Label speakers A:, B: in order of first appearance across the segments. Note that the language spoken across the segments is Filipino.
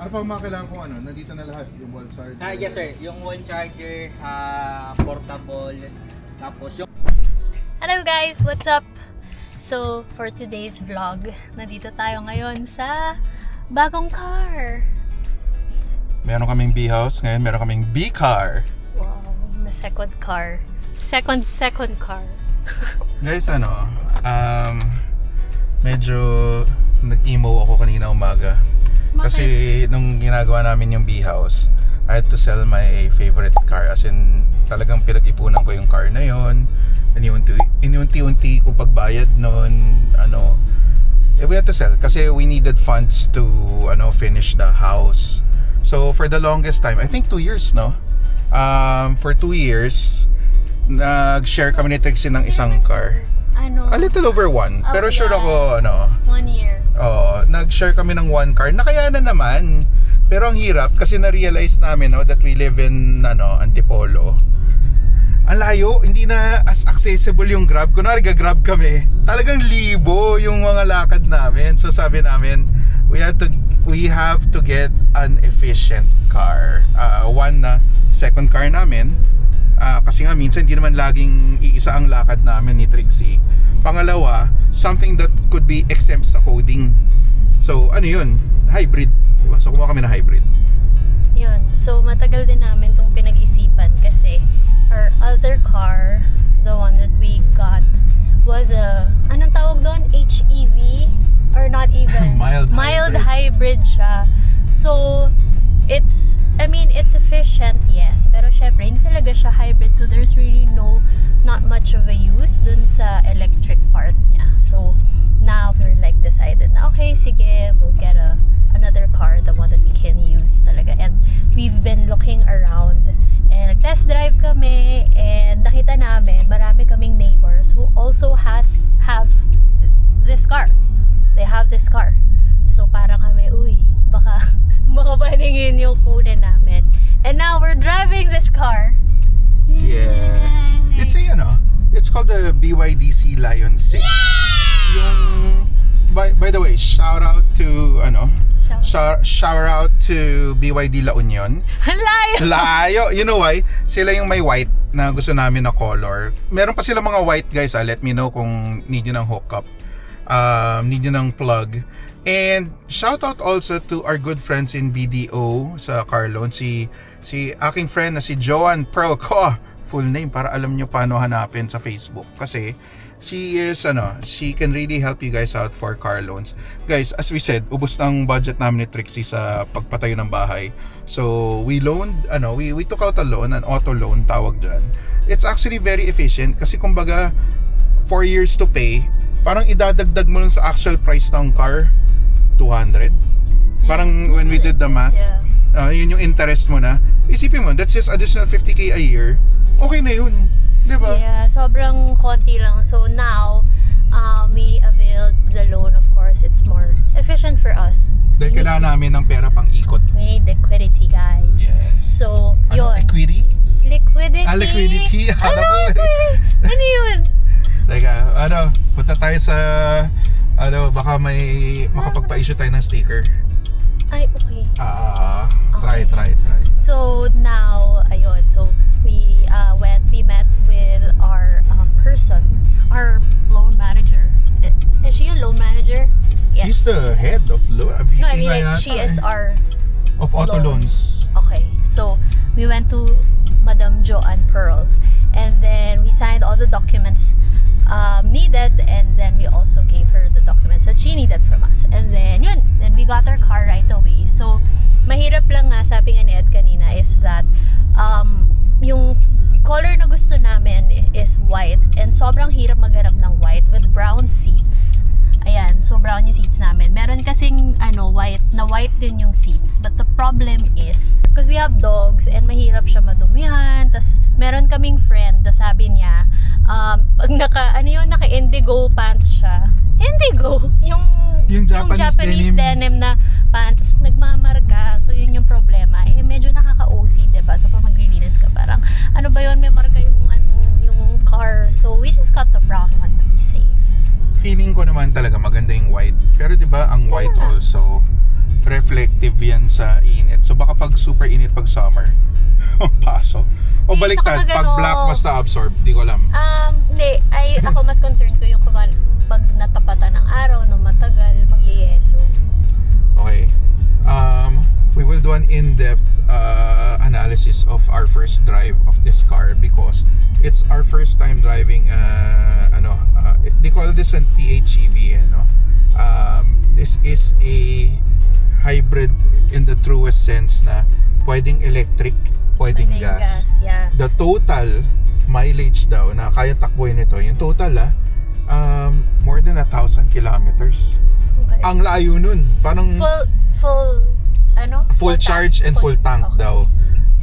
A: Ano pa mga kailangan kong ano? Nandito na lahat. Yung wall charger.
B: Yes sir, yung wall charger, portable, tapos yung...
C: Hello guys, what's up? So, for today's vlog, nandito tayo ngayon sa bagong car.
A: Meron kaming B-house. Ngayon meron kaming B-car.
C: Wow, na second car. Second car.
A: Guys, medyo nag-emo ako kanina umaga. Kasi nung ginagawa namin yung B-house, I had to sell my favorite car. As in, talagang pinag-ipunan ko yung car na yon. Inunti-unti ko pagbayad nun, we had to sell kasi we needed funds to finish the house. So for the longest time, I think 2 years, no? For 2 years, nag-share kami ni Trixie ng isang car. A little over 1. Pero sure ako,
C: 1 year.
A: Nag-share kami ng 1 car. Nakayanan naman. Pero ang hirap kasi na-realize namin that we live in Antipolo. Ang layo, hindi na as accessible yung Grab. Kunwari ga-Grab kami, talagang libo yung mga lakad namin. So sabi namin, we have to get an efficient car. One na second car namin. Kasi nga minsan hindi naman laging iisa ang lakad namin ni Trixie. Pangalawa, something that could be exempt sa coding. So ano yun? Hybrid, diba? So kumuha kami na hybrid.
C: Yun, so matagal din namin itong pinag-isipan kasi our other car, the one that we got, was anong tawag doon? HEV? Or not even? Mild hybrid siya. So, it's efficient, yes. Pero syempre, hindi talaga siya hybrid. So, there's really not much of a use dun sa electric part niya. So, now we're like decided na, okay, sige, we'll get another car, the one that we can use talaga. And we've been looking around and nag-test drive kami and nakita namin marami kaming neighbors who also have this car. They have this car. So parang kami, baka paningin yung kunin namin. And now we're driving this car.
A: Yeah. It's called the BYD Lion 6. Yung by the way, shout out to BYD La Union. Layo. You know why? Sila yung may white na gusto namin na color. Meron pa sila mga white, guys. Let me know kung need nyo ng hookup. Need nyo ng plug. And shout out also to our good friends in BDO sa car loan. Si aking friend na si Joanne Pearl ko. Full name para alam nyo paano hanapin sa Facebook. Kasi she can really help you guys out for car loans. Guys, as we said, ubos ng budget namin ni Trixie sa pagpatayo ng bahay. So, we loaned, we took out a loan, an auto loan, tawag dyan. It's actually very efficient kasi kumbaga, 4 years to pay, parang idadagdag mo lang sa actual price ng car, 200. Parang when we did the math, yun yung interest mo na. Isipin mo, that's just additional 50k a year. Okay na yun. Diba?
C: Yeah, sobrang konti lang. So now, we availed the loan, of course. It's more efficient for us.
A: Dahil kailangan namin ng pera pang ikot.
C: We need liquidity, guys.
A: Yes.
C: So, yun.
A: Equity?
C: Liquidity?
A: Liquidity. Akala mo.
C: Ano yun?
A: Teka, punta tayo sa, baka may makapagpa-issue tayo ng sticker.
C: Ay, okay.
A: Try.
C: So, now, ayun. So, we met with our our loan manager. Is she a loan manager? Yes.
A: She's the head of loan.
C: No, I mean like she is our
A: of auto loans.
C: Okay, so we went to Madam Joanne Pearl, and then we signed all the documents needed, and then we also gave her the documents that she needed from us. And then we got our car right away. So mahirap lang nga, sabi nga ni Ed kanina, is that yung color na gusto namin is white, and sobrang hirap maghanap ng white with brown seats. Ayan, so brown yung seats namin. Meron kasing white din yung seats, but the problem is because we have dogs and mahirap siya madumihan. Tas meron kaming friend na sabi niya pag naka indigo pants siya. Indigo, yung Japanese denim na pants, nagmamarka. So yun yung problema. Medyo nakaka-OC, diba? So pag maglilinis ka, parang ano ba yun, may marka yung car. So we just got the brown one to be safe.
A: Feeling ko naman talaga maganda yung white. Pero 'di ba ang white also reflects selective yan sa init. So baka pag super init pag summer, pasok. O
C: Hindi,
A: baliktad,
C: saka
A: pag
C: gano-
A: black basta absorb, di ko alam.
C: Hindi. Ako mas concerned ko yung pag natapatan ng araw, no matagal, mag-yellow.
A: Okay. We will do an in-depth analysis of our first drive of this car because it's our first time driving they call this an PHEV, no? This is a hybrid in the truest sense na pwedeng electric, pwedeng gas.
C: Yeah.
A: The total mileage daw na kaya takbuhin nito, yung total more than 1,000 kilometers.
C: Okay.
A: Ang layo nun. Parang full charge and full tank
C: okay.
A: daw.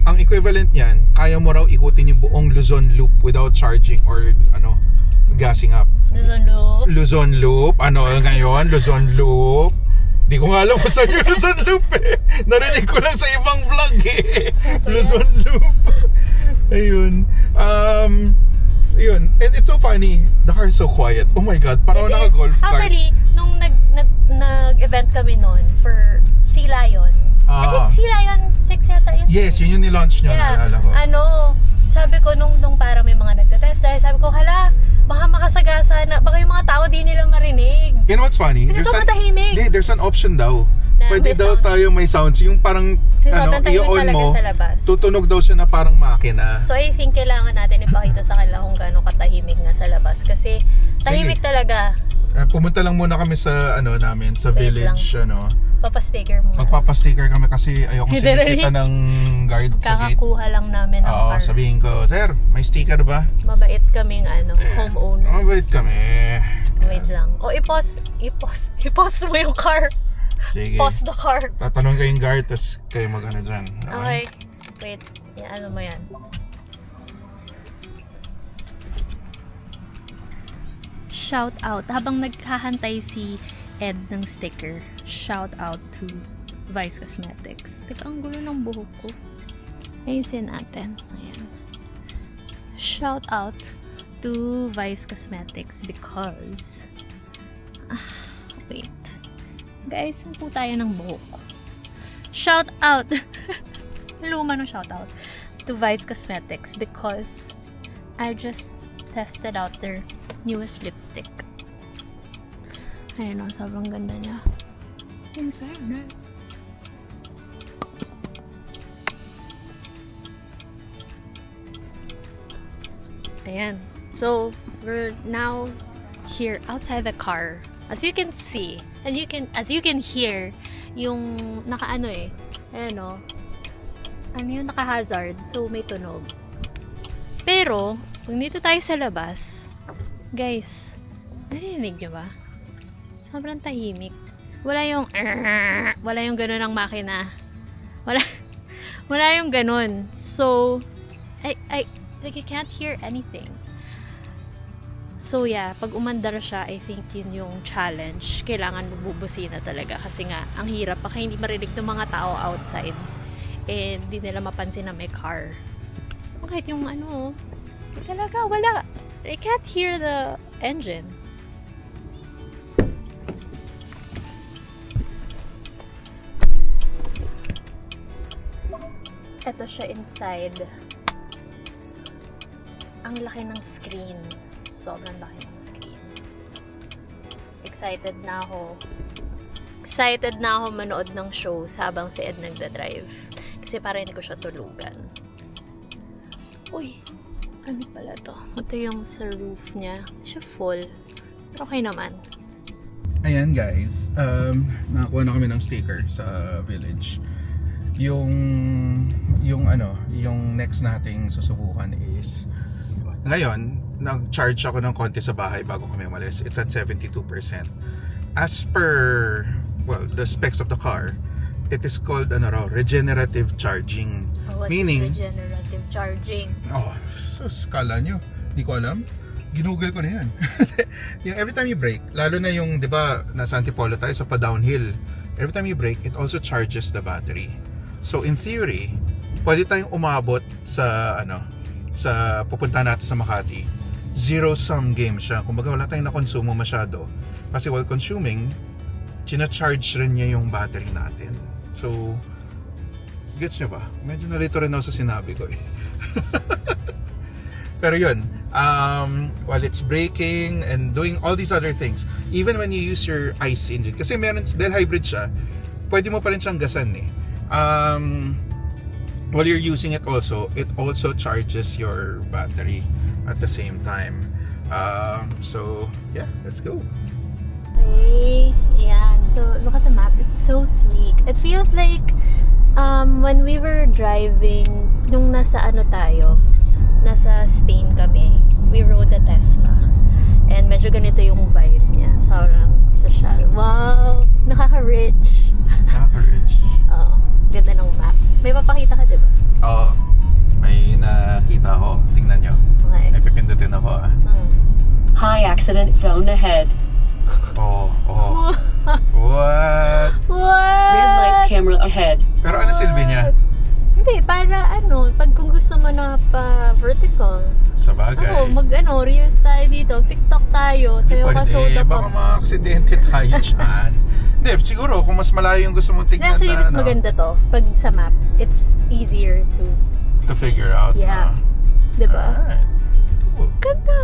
A: Ang equivalent niyan, kaya mo raw ikutin yung buong Luzon Loop without charging or gassing up. Luzon Loop, Luzon Loop. Di ko nga alam kung saan yung Luzon Loop eh. Narinig ko lang sa ibang vlog eh. Luzon Loop. Ayun. So yun. And it's so funny. The car is so quiet. Oh my God, parang naka-golf car.
C: Actually, nung nag-event kami noon for Sea Lion. I think Sea Lion 6 yata yun.
A: Yes, yun yung nilaunch niya, naalala ko.
C: Sabi ko nung parang may mga nagtatest, sabi ko, hala, baka makasagasa na, baka yung mga tao di nila marinig.
A: You know what's funny?
C: Kasi sobrang tahimik.
A: There's an option daw.
C: Na
A: Pwede
C: may
A: daw
C: sounds.
A: tayo may sounds. Yung parang,
C: Sobrang tahimik
A: i-on
C: talaga
A: mo,
C: sa labas.
A: tutunog daw siya na parang makina.
C: So I think kailangan natin ipakita sa kanila kung gaano katahimik nga sa labas. Kasi tahimik talaga.
A: Pumunta lang muna kami sa, namin, sa
C: Wait
A: village,
C: Papasticker mo.
A: Magpapasticker kami kasi ayoko
C: Literally.
A: sinisita ng guard sa gate.
C: Kakakuha lang namin ng
A: Oo,
C: car.
A: sabihin ko, sir, may sticker ba?
C: Mabait kaming homeowners.
A: Mabait kami.
C: Wait lang. O, i-pause mo yung car.
A: Sige.
C: Pause the car.
A: Tatanong kayong guard, tapos kayo mag-ano dyan.
C: Okay. Wait. Ano mo yan? Shout out. Habang naghahantay si Ed ng sticker, shout out to Vice Cosmetics. Teka, ang gulo ng buhok ko. Ayusin natin. Ayan. Shout out to Vice Cosmetics because wait. Guys, saan po tayo ng buhok? Shout out! Luma no shout out to Vice Cosmetics because I just tested out their newest lipstick. Ayun o, sobrang ganda niya. In fairness. Ayan. So, we're now here outside the car. As you can see, as you can hear, yung naka-ano eh. Ayan o. Ano yung naka-hazard? So, may tunog. Pero, kung dito tayo sa labas, guys, narinig nyo ba? Sobrang tahimik. Wala yung ganun ng makina. Wala yung ganun. So, like you can't hear anything. So yeah, pag umandar siya, I think yun yung challenge. Kailangan bubusina talaga kasi nga, ang hirap baka hindi marinig ng mga tao outside. And hindi nila mapansin na may car. Kahit yung talaga wala. I can't hear the engine. Ito siya inside. Ang laki ng screen. Sobrang laki ng screen. Excited na ako manood ng shows habang si Ed nagda-drive. Kasi para hindi ko siya tulugan. Uy, ano pala to? Ito yung sa roof niya. Siya full. Pero okay naman.
A: Ayan guys, nakakuha na kami ng sticker sa village. Yung next nating susubukan is ngayon, nag-charge ako ng konti sa bahay bago kami umalis. It's at 72%. As per, the specs of the car, it is called regenerative charging.
C: What
A: Meaning,
C: is regenerative charging?
A: sus, kala nyo, di ko alam. Ginugol ko na yan. Yung every time you brake, lalo na yung, di ba, nasa Antipolo tayo, so pa downhill. Every time you brake, it also charges the battery. So in theory, pwede tayong umabot sa sa pupunta natin sa Makati. Zero-sum game siya. Kumbaga wala tayong nakonsumo masyado. Kasi while consuming, china-charge rin niya yung battery natin. So, gets nyo ba? Medyo nalito rin ako sa sinabi ko eh. Pero yun, while it's braking and doing all these other things, even when you use your ICE engine, kasi meron, dahil hybrid siya, pwede mo pa rin siyang gasan eh. While you're using it also charges your battery at the same time. So, yeah, let's go.
C: Okay, yan. So, look at the maps. It's so sleek. It feels like when we were driving, nung nasa nasa Spain kami, we rode a Tesla. And medyo ganito yung vibe niya. Sobrang social. Wow! Nakaka-rich.
A: Nakaka-rich.
C: Oo. Ganda ng map. May papakita ka, di ba?
A: Oo. May nakita ko. Tingnan nyo.
C: Okay.
A: May pipindutin ako ah.
D: High accident zone ahead.
A: Oh. What?
C: What?
D: Red light camera ahead.
A: Pero ano silbi niya?
C: Hindi, para pag kung gusto mo na pa vertical.
A: Sa bagay.
C: Reels tayo dito, TikTok tayo, sayo ka soda
A: Baka
C: pop.
A: ma-aksidente tayo dyan. Hindi, siguro kung mas malayo yung gusto mong tignan
C: Actually,
A: na
C: mas maganda to. Pag sa map, it's easier to
A: figure out.
C: Yeah. Diba?
A: Alright. Cool.
C: Ganda!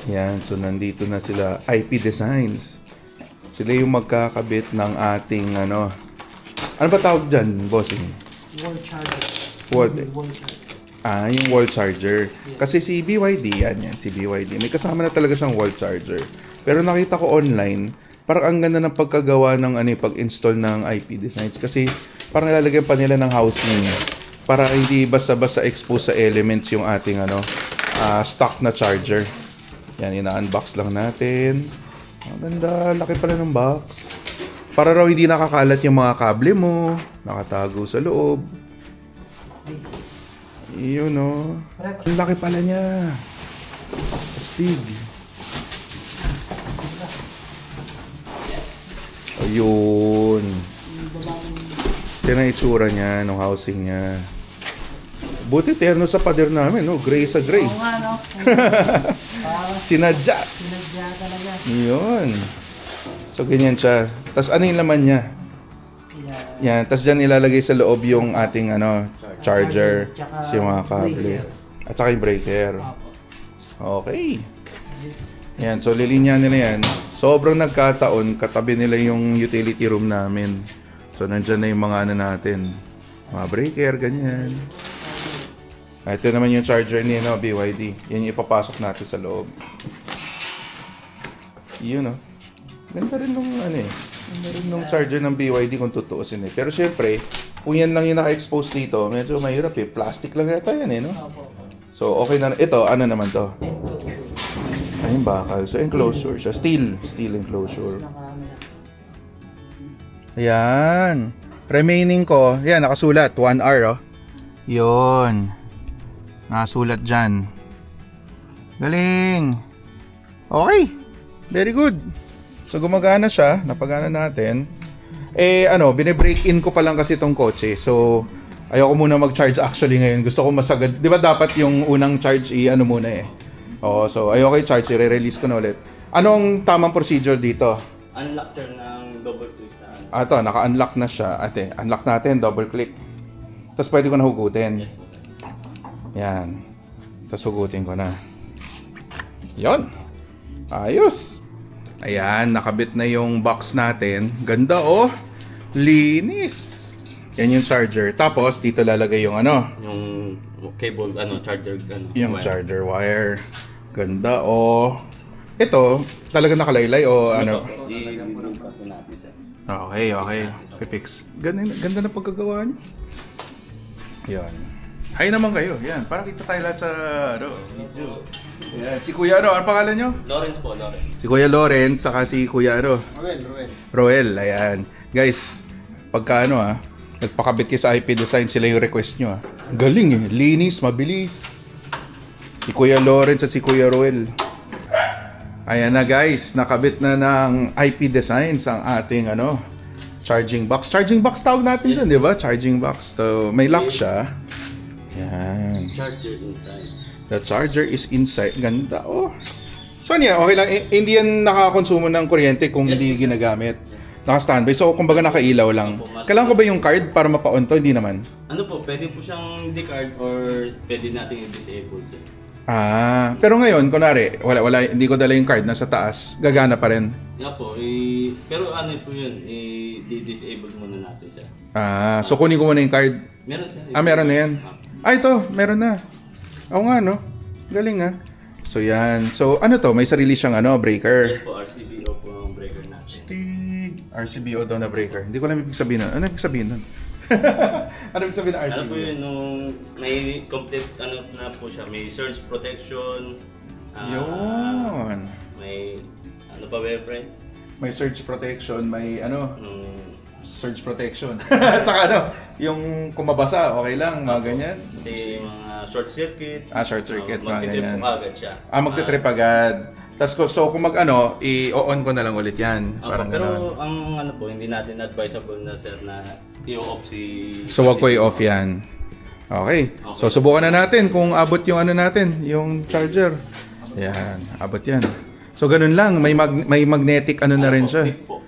A: Yan, so nandito na sila, IP Designs. Sila yung magkakabit ng ating ano ba tawag dyan, bossing?
B: Wall charger.
A: Wall charger. Yung wall charger. Kasi si BYD, yan, si BYD. May kasama na talaga siyang wall charger. Pero nakita ko online, parang ang ganda ng pagkagawa ng pag-install ng IP Designs. Kasi parang nilalagyan pa nila ng housing para hindi basta-basta expose sa elements yung ating stock na charger. Yan, ina-unbox lang natin. Ang ganda, laki pala ng box. Para raw hindi nakakalat yung mga kable mo, nakatago sa loob. Yun o. Ang laki pala niya. Astig. Ayun. Ito na itsura niya, ng housing niya. Buti terno sa pader namin, no? Gray sa gray.
B: Oo nga, no?
A: Sinadya.
B: Sinadya talaga.
A: Yun. So, ganyan siya. Tapos, ano yung laman niya? Yan. Tapos, dyan ilalagay sa loob yung ating, charger.
B: Tsaka
A: Yung mga kable.
B: breaker.
A: At saka yung breaker.
B: Opo.
A: Okay. Yan. So, lilinya nila yan. Sobrang nagkataon, katabi nila yung utility room namin. So, nandyan na yung mga natin. Mga breaker, ganyan. Ito naman yung charger ni BYD. Yan yung ipapasok natin sa loob. Yun, Ganda rin nung Ganda rin nung charger ng BYD kung tutuusin Pero syempre, kung yan lang yung naka-expose dito, medyo mahirap Plastic lang yata yan no? So, okay na. Ito, ano naman to? Ayun, bakal. So, enclosure siya. Steel enclosure. Ayan. Remaining ko, yan, nakasulat. 1 hour, Yun. Nakasulat dyan. Galing. Okay. Very good. So, gumagana siya. Napagana natin. Bine-break in ko pa lang kasi itong kotse. So, ayoko muna mag-charge actually ngayon. Gusto ko masagad. Di ba dapat yung unang charge muna Oo, so ayoko i-charge. I-release ko na ulit. Anong tamang procedure dito?
E: Unlock sir ng double click na
A: Ito, naka-unlock na siya. Unlock natin. Double click. Tapos pwede ko na hugutin.
E: Yes po sir.
A: Yan. Tapos hugutin ko na. Yon. Ayos. Ayan, nakabit na yung box natin. Ganda linis. Yan yung charger. Tapos dito lalagay yung
E: Yung cable, charger,
A: yung
E: wire.
A: charger wire. Ganda Ito, talaga nakalaylay
E: I-remove pa po natin sir.
A: Okay. I-fix. Ganda na pagkagawa niyo. Yan. Hi naman kayo. Yan. Para kita tayo lahat sa video. Yan. Si Kuya ano pangalan nyo?
E: Lawrence po, Lawrence.
A: Si Kuya Lawrence, saka si Kuya Roel. Ayan. Guys, pagka nagpakabit kayo sa IP Design, sila yung request nyo Galing linis, mabilis. Si Kuya Lawrence at si Kuya Roel. Ayan na guys, nakabit na ng IP Designs ang ating charging box. Charging box tawag natin dyan, di ba? Charging box. So, may lock siya. Yan.
E: Charger inside.
A: The charger is inside. Ganda, So, okay lang. Hindi yan nakakonsumo ng kuryente kung hindi ginagamit. Naka-standby. So, kumbaga nakailaw lang. Kailangan ko ba yung card para mapa-on to? Hindi naman.
E: Ano po, pwede po siyang di-card or pwede nating i-disable sir.
A: Pero ngayon, kunwari, wala, hindi ko dala yung card, nasa taas, gagana pa rin.
E: Nga po, pero ano po yun, i-disable muna natin sir.
A: So kunin ko muna yung card.
E: Meron sir.
A: Meron na yan. Ito, meron na. Oo nga, no? Galing, ha? So, yan. So, ano to? May sarili siyang, breaker.
E: Yes po, RCBO po ang breaker natin.
A: Stig. RCBO daw na breaker. Hindi ko alam ibig sabihin nun. Ano ibig sabihin nun? Ano ibig sabihin ng RCBO?
E: Ano po yun, nung may complete na po siya, may surge protection.
A: Yun.
E: May, ano pa ba yun, friend?
A: May surge protection, may
E: Nung,
A: surge protection. Tsaka yung kumabasa, okay lang, mga ganyan.
E: hindi mga short circuit.
A: Short circuit, mga
E: magtitrip
A: ganyan.
E: po agad siya.
A: Magte-trip agad. Tapos so kung i-on ko na lang ulit yan. Parang
E: pero
A: gano'n.
E: ang ano po, hindi natin advisable na sir na i-off si...
A: So wag ko i-off yan. Okay. So subukan na natin kung abot yung natin, yung charger. Yan, abot yan. So ganun lang, may magnetic na rin siya.
E: Clip po.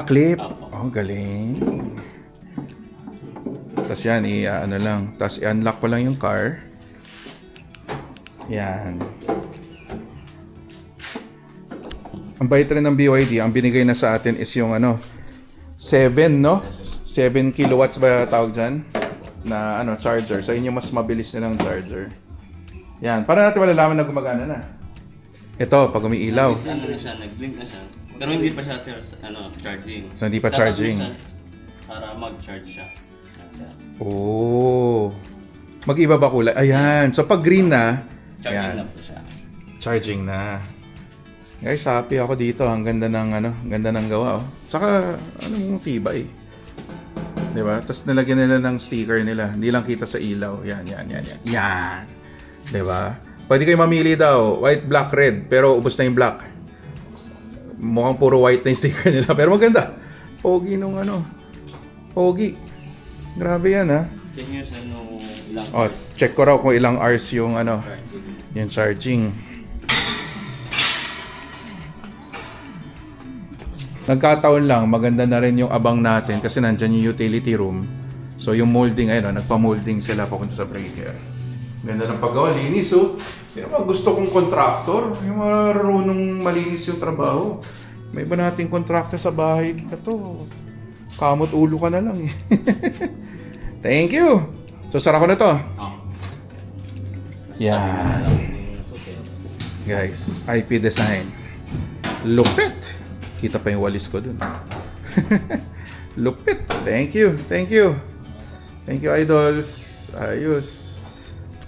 A: Clip. Galing. Tapos yan, lang. Tapos i-unlock ko lang yung car. Yan. Ang bait rin ng BYD, ang binigay na sa atin is yung 7, no? 7 kilowatts ba tawag dyan? Na charger. So yun yung mas mabilis nilang charger. Yan. Para natin malalaman na gumagana na. Ito, pag umiilaw.
E: Ano na siya, nag-blink na siya. Pero hindi pa siya sir, charging.
A: So hindi pa
E: Dapat
A: charging.
E: minsan, para mag-charge siya.
A: Mag-iba ba kulay? Ayan. So pag green na,
E: Charging
A: ayan.
E: na po siya.
A: Charging na. Guys, happy ako dito. Ang ganda ng ganda ng gawa, oh. Saka mong tibay. 'Di ba? Tapos nilagyan nila ng sticker nila. Hindi lang kita sa ilaw. Yan. Yan. 'Di ba? Pwede kayo mamili daw, white, black, red, pero ubos na yung black. Mukhang puro white na yung sticker nila, pero maganda. Pogi nung Pogi. Grabe yan, ha.
E: Check nyo sa ilang
A: Oh,
E: hours.
A: check ko raw kung ilang hours yung
E: Charging.
A: yung charging. Nagkataon lang, maganda na rin yung abang natin kasi nandyan yung utility room. So yung molding, nagpa-molding sila papunta sa breaker. Ganda ng paggawa, linis, oh. Yan ang mga gusto kong contractor, yung marunong malinis yung trabaho. May iba nating contractor sa bahay na to. Kamot ulo ka na lang, eh. Thank you! So, sara ko na to. Yan. Guys, IP design. Lupit! Kita pa yung walis ko dun. Lupit! Thank you! Thank you! Thank you, idols! Ayos!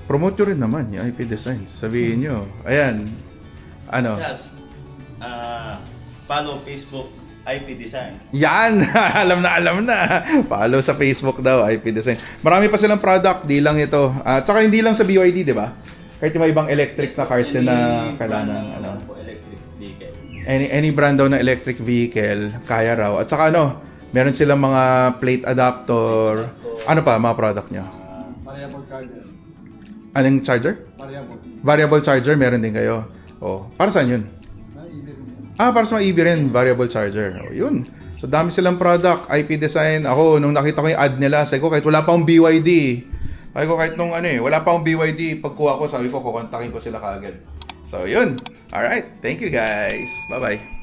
A: Promote nyo rin naman yung IP design. Sabihin nyo. Ayan.
E: Just, follow Facebook IP Design.
A: Yan! alam na. Follow sa Facebook daw, IP Design. Marami pa silang product, di lang ito. Tsaka hindi lang sa BYD, di ba? Kahit yung mga ibang electric na cars din na kailangan
E: electric vehicle.
A: Any brand daw na electric vehicle, kaya raw. At saka meron silang mga plate adapter. Ano pa, mga product nyo?
B: Variable charger.
A: Anong charger?
B: Variable.
A: Variable charger, meron din kayo. Para saan yun? Para sa mga EV rin, variable charger. Yun. So, dami silang product, IP design. Ako, nung nakita ko yung ad nila, sabi ko, kahit wala pa akong BYD. Sabi ko, kahit wala pa akong BYD, pagkuha ko, sabi ko, kukontakin ko sila kaagad. So, yun. Alright. Thank you, guys. Bye-bye.